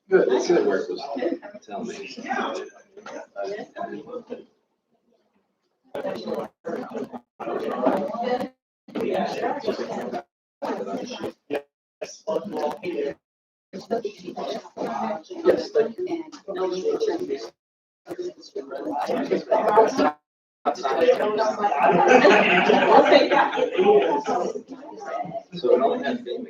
Good. Tell me. Yes, thank you. So it only has been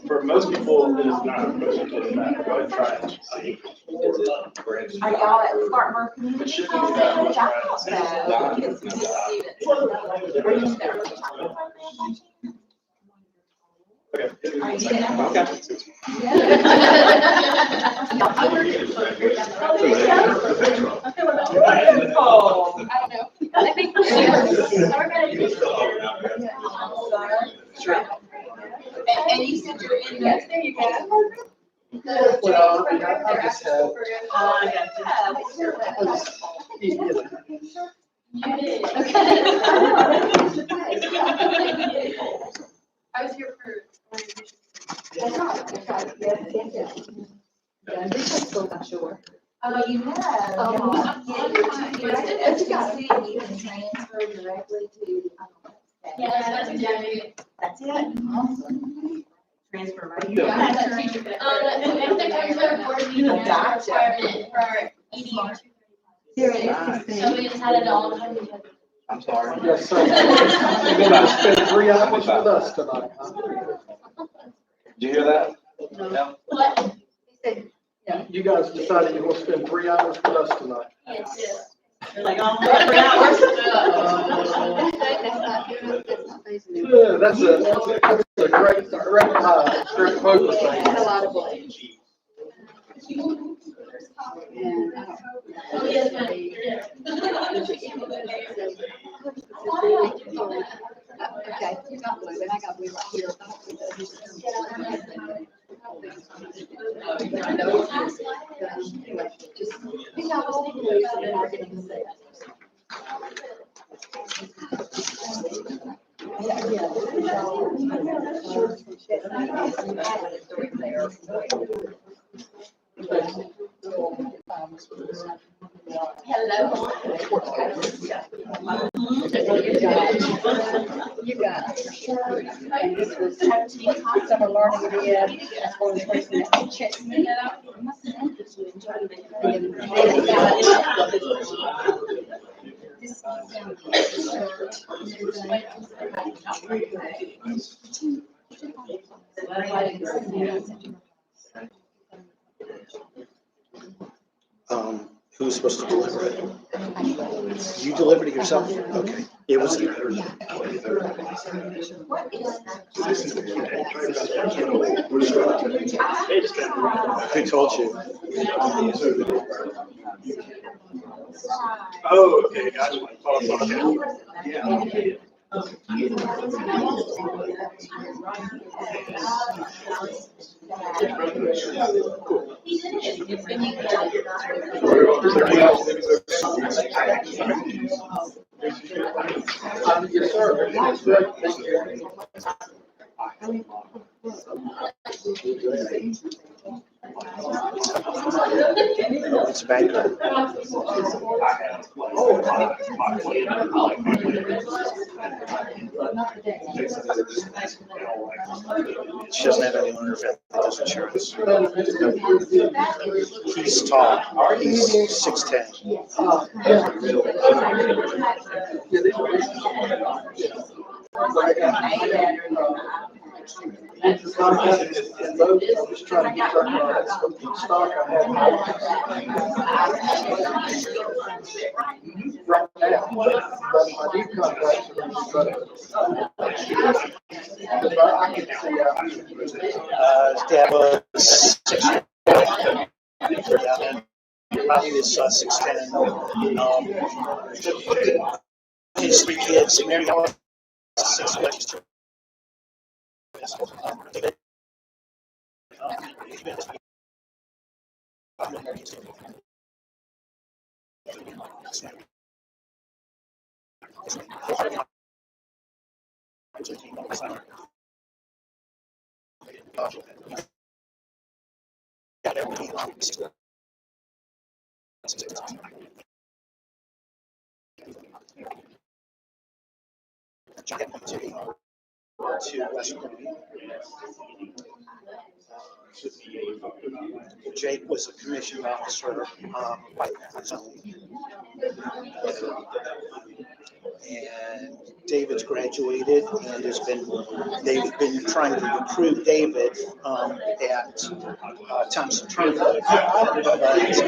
For most people, it is not. Most people do not. Go ahead and try it. Are y'all at Spartanburg It should be Community that. College? Okay. And you said you're in, yes, there you go. Well, I just have. I was here for. Oh, you have. As you can see, you can transfer directly to. Yeah, that's exactly it. That's it. Awesome. Transfer right. If there comes a board meeting, there's a requirement for our EDU. There it So we just had it all come together. I'm sorry. Yes, sir. You're gonna spend 3 hours with us tonight, huh? Did you hear that? No. What? You guys decided you're gonna spend 3 hours with us tonight. Yes. Like almost 3 hours. Yeah, that's a great focus thing. A lot of blame. Oh, yes, ma'am. Okay, you got blue, and I got blue right here. Anyway, just pick out all the blues and then I'll get them set. You got it. And this was summer learning via, as well as raising that check. And Who's supposed to deliver it? You delivered it yourself? Okay. It was. Who told you? Oh, okay, gotcha. Yeah. Yes, sir. It's a banker. She doesn't have anyone in her family that does insurance. He's tall. He's 6'10". Just trying to get stock I have right now, but my new contracts are going to be I can see Dad was 6'1". He was 6'10". His 3 kids, Mary Alice, 6 weeks. To West Point. Jake was a commissioned officer by his own. And David's graduated and they've been trying to recruit David at Thompson Turnpike. But he's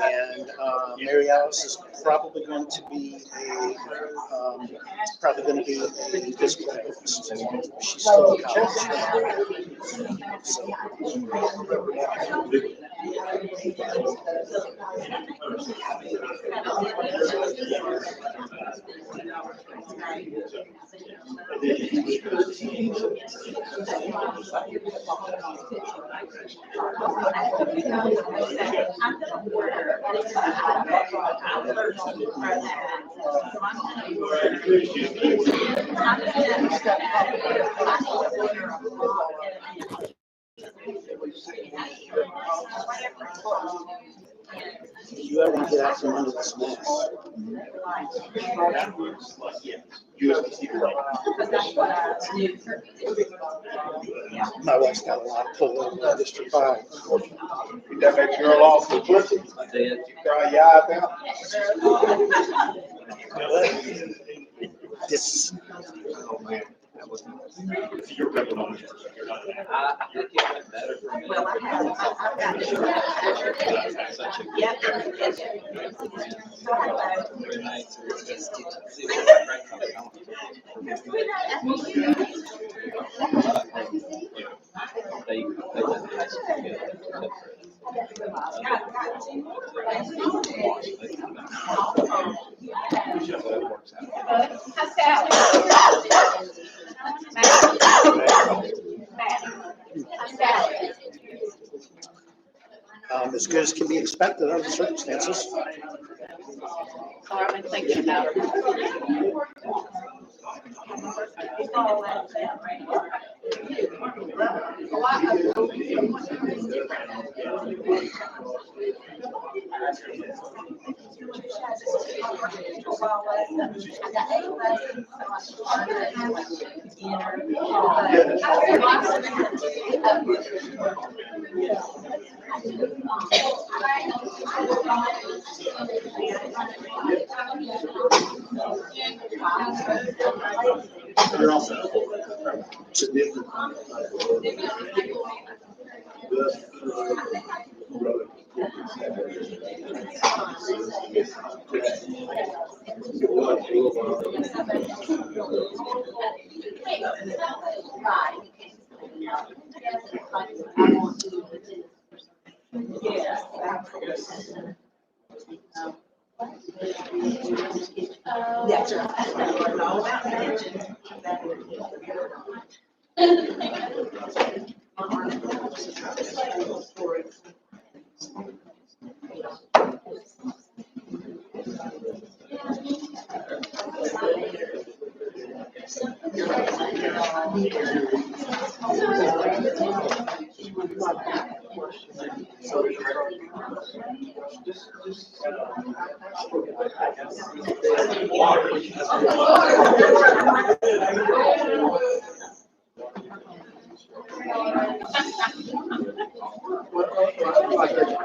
and Mary Alice is probably going to be a physical therapist. She's still in college. You ever get out from under this mess? My wife's got a lot of pull in District 5. Did that make your loss of pussy? I did. You cry your eyes out? This. Oh, man. You're better on it. Well, I have. Yep. How's Sally? As good as can be expected under the circumstances. I've been thinking about it.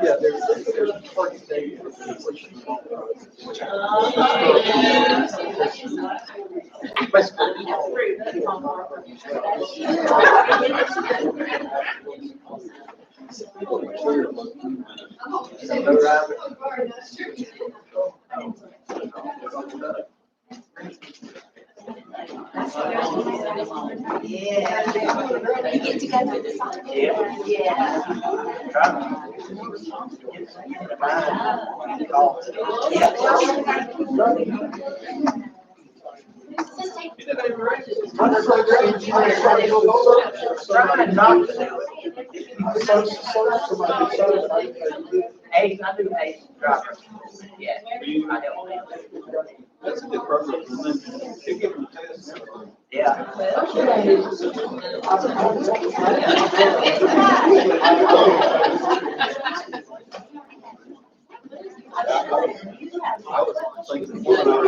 Yeah, there's a target date. Yeah. You get together this time. Yeah. Hey, I do pay driver. Yeah. I don't. That's a good program. They give them tests. Yeah. I was thinking more about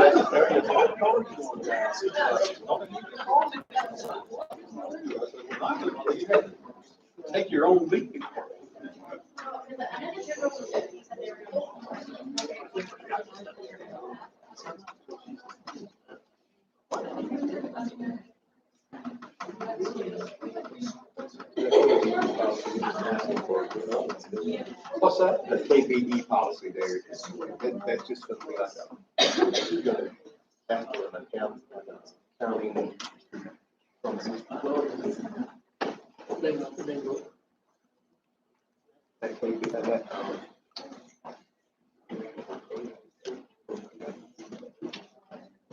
take your own lead. What's that? The KBE policy there, that's just going to be like an account, counting. That KBE, that,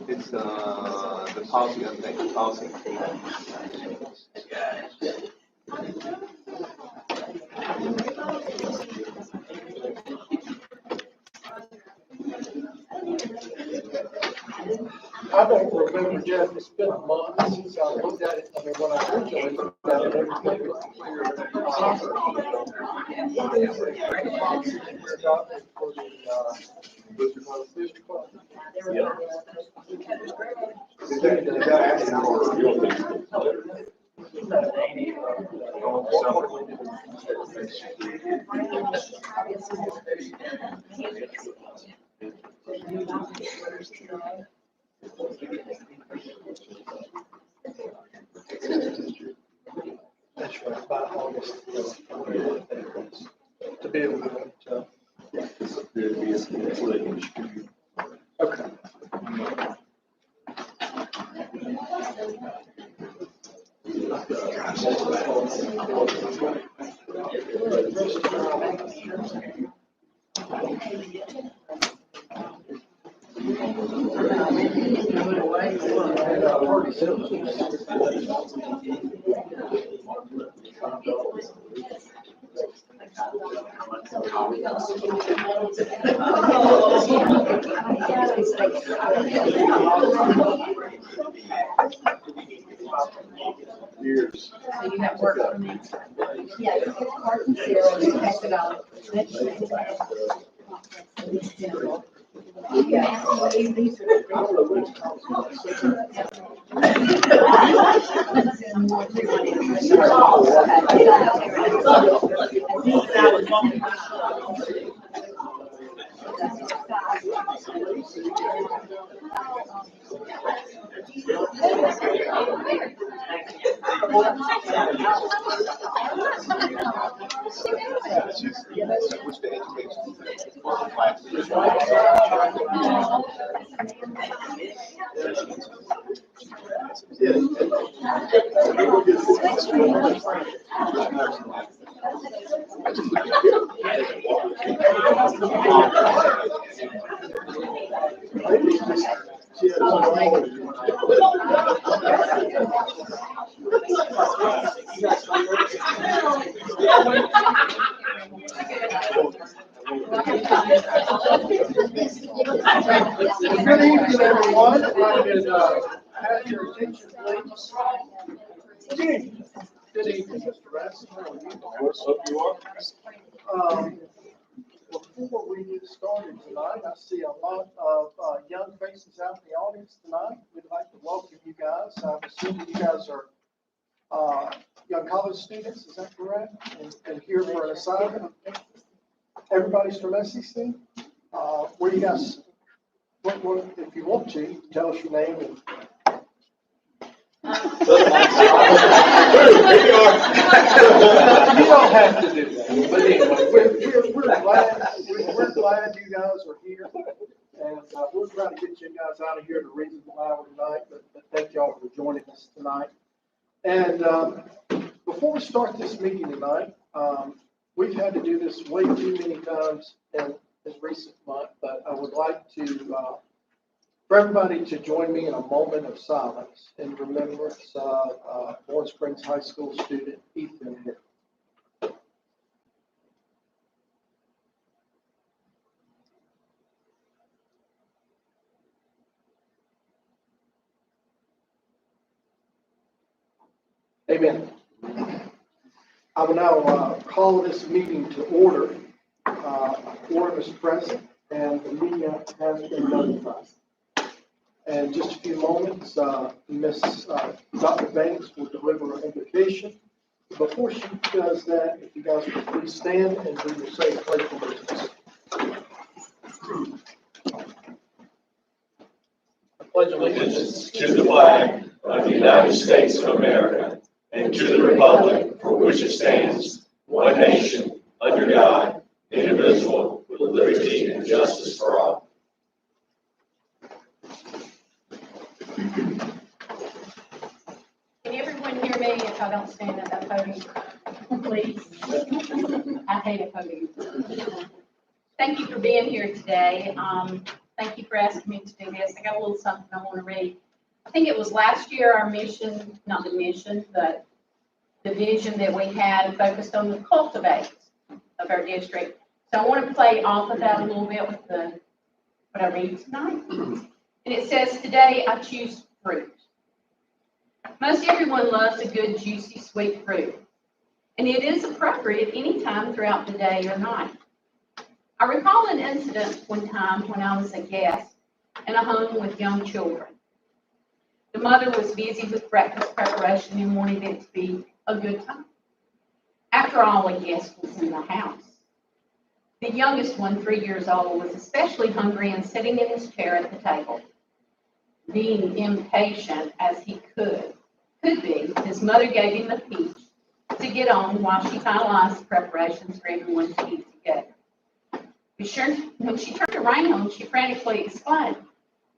it's, the policy, I think, the policy. I don't remember, Jeff, it's been a month since I looked at it. I mean, when I originally looked at it, everything was clear. What is it? The policy that we're adopting for the, booster club? Yeah. Is that actually for your That's right, by August. To be able to, okay. years? So you have work for me. Yeah, you get part and zero, you pass it on. Yeah, these Which the education classes. Good evening, everyone. If I could, have your attention, please. Good evening, Mr. Rath. What's up, you are? started tonight. I see a lot of young faces out in the audience tonight. We'd like to welcome you guys. I'm assuming you guys are young college students, is that correct? And here for an assignment? Everybody's from SEC? Where you guys, what, if you want to, tell us your name and You don't have to do that, but anyway, we're glad you guys are here. And we're trying to get you guys out of here at a reasonable hour tonight, but thank y'all for joining us tonight. And before we start this meeting tonight, we've had to do this way too many times in this recent month, but I would like to for everybody to join me in a moment of silence in remembrance of Warren Springs High School student Ethan Hill. Amen. I will now call this meeting to order. Quorum is present and the meeting has been notified. In just a few moments, Dr. Banks will deliver an invocation. Before she does that, if you guys would please stand and we will say a pledge of allegiance. I pledge allegiance to the flag of the United States of America and to the republic for which it stands, one nation, under God, indivisible, with liberty and justice for all. Can everyone hear me if I don't stand at that podium? Please. I hate a podium. Thank you for being here today. Thank you for asking me to do this. I got a little something I want to read. I think it was last year our mission, not the mission, but the vision that we had focused on the cultivate of our district. So I want to play off of that a little bit with what I read tonight. And it says, today I choose fruit. Most everyone loves a good, juicy, sweet fruit, and it is appropriate any time throughout the day or night. I recall an incident one time when I was a guest in a home with young children. The mother was busy with breakfast preparation and wanted it to be a good time. After all, a guest was in the house. The youngest one, 3 years old, was especially hungry and sitting in his chair at the table. Being impatient as he could be, his mother gave him a peach to get on while she finalized the preparations for everyone to eat together. When she turned around, she frantically exclaimed,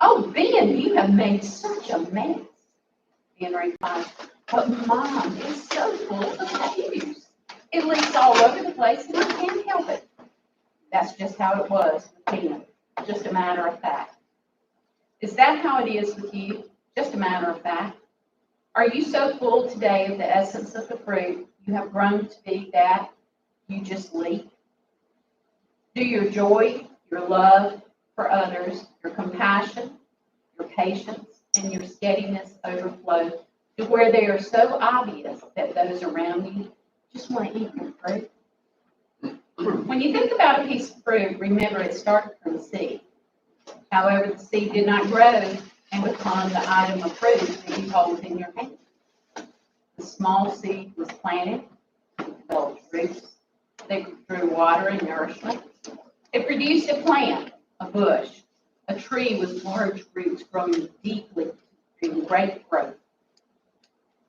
"Oh, Ben, you have made such a mess." Ben replied, "But Mom, it's so full of potatoes. It leaks all over the place and I can't help it." That's just how it was with Ben, just a matter of fact. Is that how it is with you? Just a matter of fact. Are you so full today of the essence of the fruit you have grown to be that you just leak? Do your joy, your love for others, your compassion, your patience, and your steadiness overflow to where they are so obvious that those around you just want to eat your fruit? When you think about a piece of fruit, remember it started from a seed. However, the seed did not grow and become the item of fruit that you hold in your hand. The small seed was planted, developed roots, they drew water and nourishment. It produced a plant, a bush, a tree with large roots growing deeply in great growth.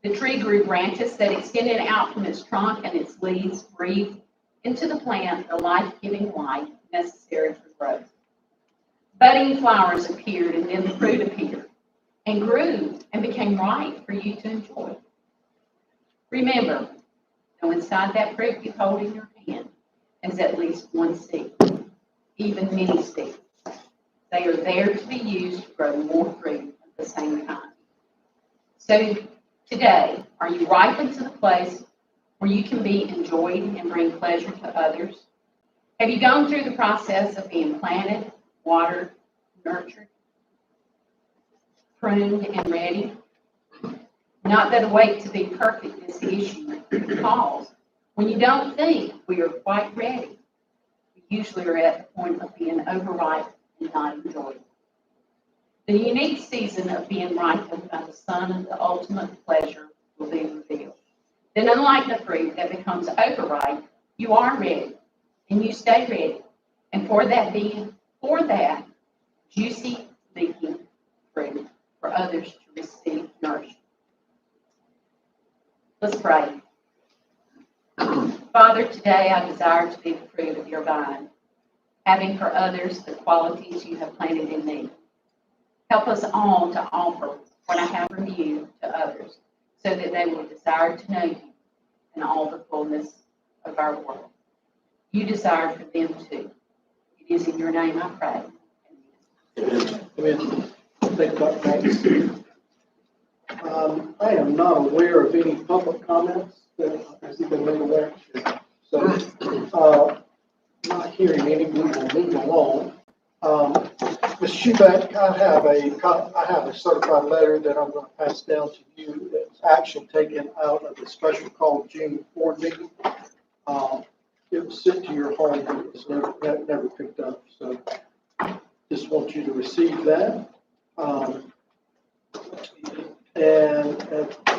The tree grew branches that extended out from its trunk, and its leaves breathed into the plant the life-giving light necessary for growth. Budding flowers appeared, and then the fruit appeared and grew and became ripe for you to enjoy. Remember, though inside that fruit you hold in your hand is at least one seed, even many seeds. They are there to be used to grow more fruit at the same time. So today, are you ripened to the place where you can be enjoyed and bring pleasure to others? Have you gone through the process of being planted, watered, nurtured, pruned, and ready? Not that a wait to be perfect is the issue, because when you don't think we are quite ready, we usually are at the point of being overripe and not enjoyed. The unique season of being ripened by the sun of the ultimate pleasure will be revealed. Then, unlike the fruit that becomes overripe, you are ready, and you stay ready. And for that juicy, leafy fruit for others to receive nourishment. Let's pray. Father, today I desire to be the fruit of your vine, having for others the qualities you have planted in me. Help us all to offer what I have from you to others, so that they will desire to know you in all the fullness of our world. You desire for them too. It is in your name I pray. Amen. Thank God, thanks. I am not aware of any public comments that has been made aware. So, not hearing any, we will move along. Ms. Schubeck, I have a certified letter that I'm going to pass down to you. It's action taken out of the special call June board meeting. It was sent to your home, but it was never picked up. So just want you to receive that. And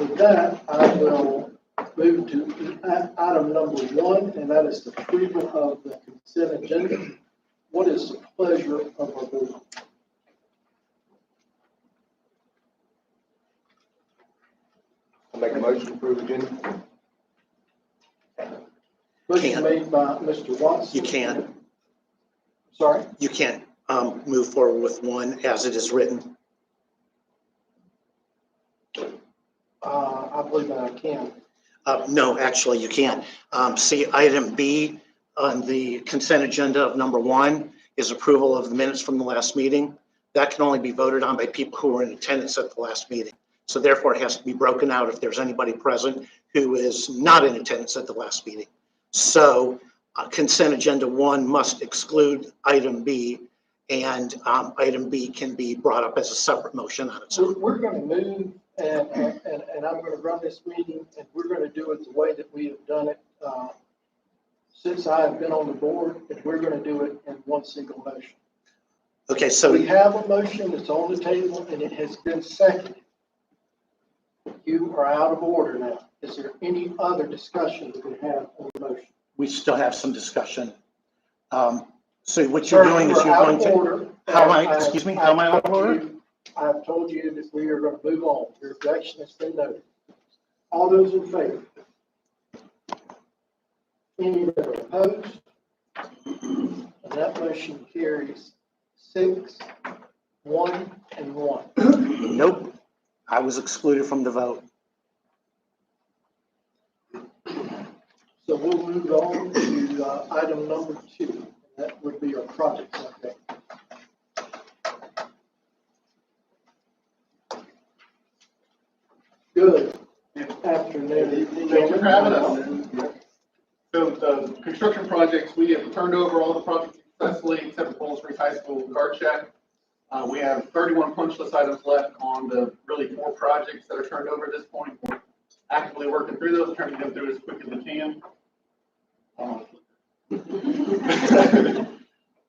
with that, I will move to item number 1, and that is the approval of the consent agenda. What is the pleasure of our board? I'll make a motion to approve agenda. Motion made by Mr. Watson. You can. Sorry? You can't move forward with one as it is written. I believe that I can. No, actually, you can't. See, item B on the consent agenda of number 1 is approval of the minutes from the last meeting. That can only be voted on by people who were in attendance at the last meeting. So therefore, it has to be broken out if there's anybody present who is not in attendance at the last meeting. So consent agenda 1 must exclude item B, and item B can be brought up as a separate motion on its own. So we're going to move, and I'm going to run this meeting, and we're going to do it the way that we have done it since I have been on the board, and we're going to do it in one single motion. Okay, so We have a motion that's on the table, and it has been seconded. You are out of order now. Is there any other discussion that we have on the motion? we still have some discussion. So what you're doing is you're going to, how am I, excuse me, how am I out of order? I've told you that we are going to move on. Your objection has been noted. All those in favor? Any that are opposed? And that motion carries 6, 1, and 1. Nope, I was excluded from the vote. So we'll move on to item number 2. That would be our project update. Good afternoon. Thanks for having us. So the construction projects, we have turned over all the projects successfully except for Bowles Creek High School guard check. We have 31 punch list items left on the really 4 projects that are turned over at this point. We're actively working through those, trying to get through as quick as we can.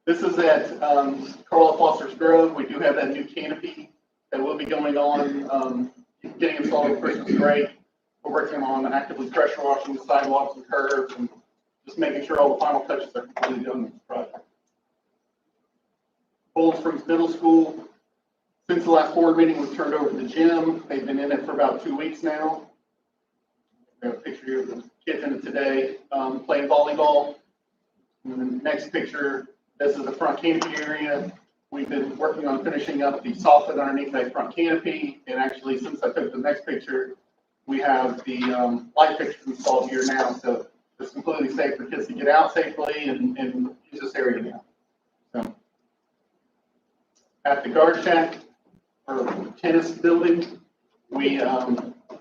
This is at Carla Foster's Grove. We do have that new canopy that will be going on, getting installed at Christmas break. We're working on actively pressure washing the sidewalks and curbs and just making sure all the final touches are completely done with this project. Bowles Springs Middle School, since the last board meeting, we've turned over the gym. They've been in it for about 2 weeks now. We have a picture here of the kids in it today, playing volleyball. And then the next picture, this is the front canopy area. We've been working on finishing up the soffit underneath that front canopy. And actually, since I took the next picture, we have the light fixtures installed here now. So it's completely safe for kids to get out safely and use this area now. So at the guard shack or tennis building, we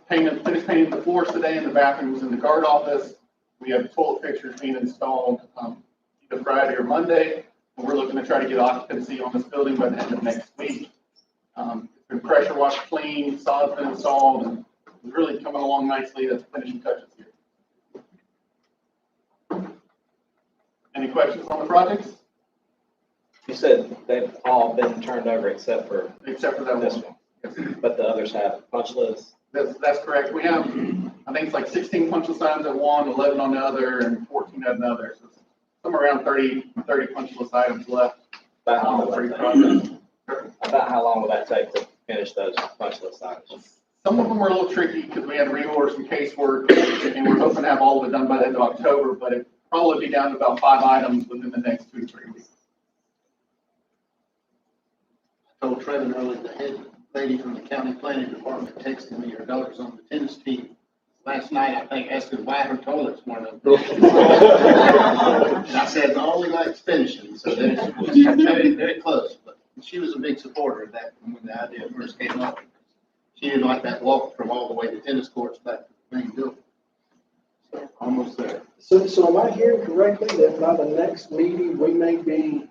finished painting the floors today in the bathrooms in the guard office. We have toilet fixtures being installed either Friday or Monday. And we're looking to try to get occupancy on this building by the end of next week. It's been pressure washed clean, sod's been installed, and it's really coming along nicely. That's finishing touches here. Any questions on the projects? You said they've all been turned over except for Except for that this one. one, but the others have punch lists. That's correct. We have, I think it's like 16 punch list items at one, 11 on the other, and 14 at another. So it's somewhere around 30 punch list items left. About how on long the would three that projects. take? About how long would that take to finish those punch list items? Some of them were a little tricky because we had to reorder some casework, and we're hoping to have all of it done by the end of October, but it'd probably be down to about 5 items within the next 2 to 3 weeks. I told Trevor earlier, the head lady from the county planning department texted me, her daughter's on the tennis team. Last night, I think, asked her to buy her toilets one of them. And I said, no, we like finishing, so they're very, very close. But she was a big supporter of that when the idea first came up. She didn't like that walk from all the way to tennis courts back to the main building. So, almost there. So am I hearing correctly that by the next meeting, we may be,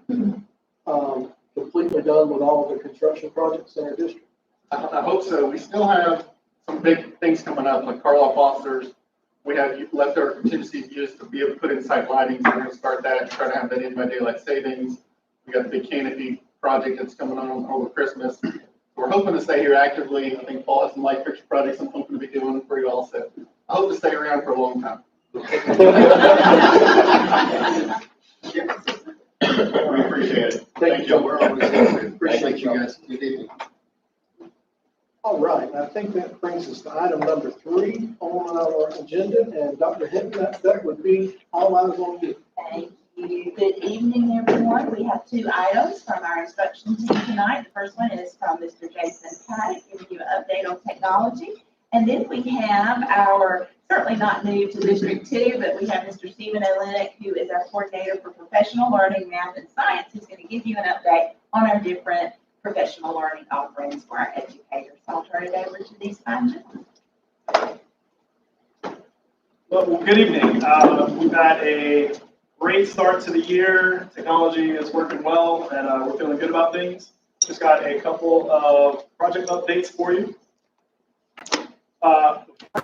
completely done with all of the construction projects in our district? I hope so. We still have some big things coming up, like Carlisle Foster's. We have left our contingencies used to be able to put in site lighting, so we're gonna start that, try to have that in by daylight savings. We got the big canopy project that's coming on over Christmas. We're hoping to stay here actively. I think Paul has some light fixture projects I'm hoping to be doing for you all, so I hope to stay around for a long time. We appreciate it. Thank you. We're always here. Appreciate you guys. Good evening. All right, I think that brings us to item number 3 on our agenda, and Dr. Hinton, that would be all eyes on you. Thank you. Good evening, everyone. We have 2 items from our instruction team tonight. The first one is from Mr. Jason Paddock, giving you an update on technology. And then we have our, certainly not new to District 2, but we have Mr. Stephen Olenek, who is our coordinator for professional learning, math, and science, who's going to give you an update on our different professional learning offerings for our educators. So I'll turn it over to these fine gentlemen. Well, good evening. We've had a great start to the year. Technology is working well, and we're feeling good about things. Just got a couple of project updates for you.